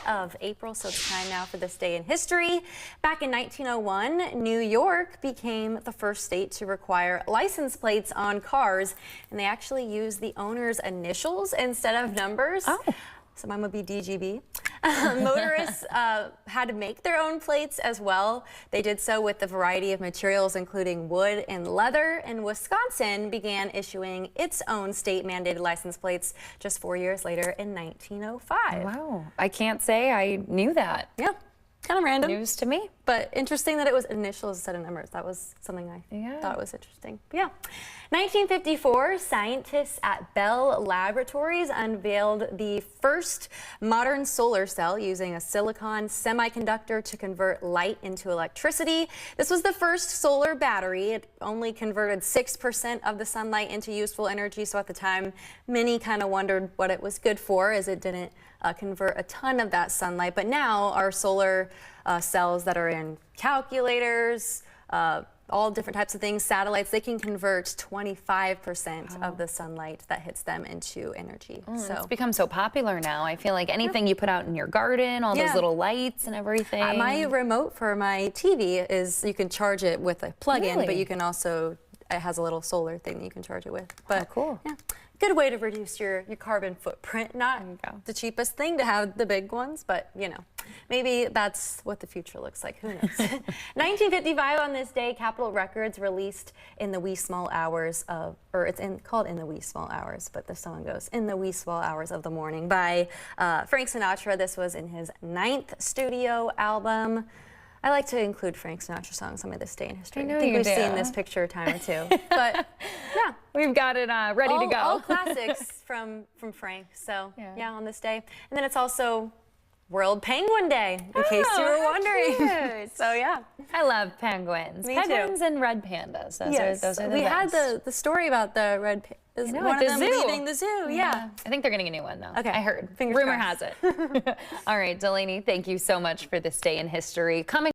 of April, so it's time now for this day in history. Back in 1901, New York became the first state to require license plates on cars, and they actually used the owner's initials instead of numbers. Oh. So mine would be DGB. Motorists had to make their own plates as well. They did so with a variety of materials, including wood and leather. And Wisconsin began issuing its own state-mandated license plates just 4 years later in 1905. Wow, I can't say I knew that. Yeah, kind of random. News to me. But interesting that it was initials instead of numbers. That was something I thought was interesting. But yeah. 1954, scientists at Bell Laboratories unveiled the first modern solar cell using a silicon semiconductor to convert light into electricity. This was the first solar battery. It only converted 6% of the sunlight into useful energy. So at the time, many kind of wondered what it was good for, as it didn't convert a ton of that sunlight. But now our solar cells that are in calculators, all different types of things, satellites, they can convert 25% of the sunlight that hits them into energy. So it's become so popular now. I feel like anything you put out in your garden, all those little lights and everything. My remote for my TV is, you can charge it with a plug-in, but you can also, it has a little solar thing that you can charge it with. But cool. Yeah. Good way to reduce your carbon footprint. Not the cheapest thing to have the big ones, but you know, maybe that's what the future looks like. Who knows? 1955, on this day, Capitol Records released In the Wee Small Hours of, or it's called In the Wee Small Hours, but the song goes In the Wee Small Hours of the Morning by Frank Sinatra. This was in his 9th studio album. I like to include Frank Sinatra songs on this day in history. I think we've seen this picture a time or two. But yeah. We've got it ready to go. All classics from Frank. So yeah, on this day. And then it's also World Penguin Day, in case you were wondering. So yeah. I love penguins. Me penguins too. and red pandas. Those are the we best. had the story about the red pandas. One of them leaving the zoo. Yeah. I think they're getting a new one though. Okay. I heard. Fingers Rumor crossed. has it. All right, Delaney, thank you so much for this day in history. Coming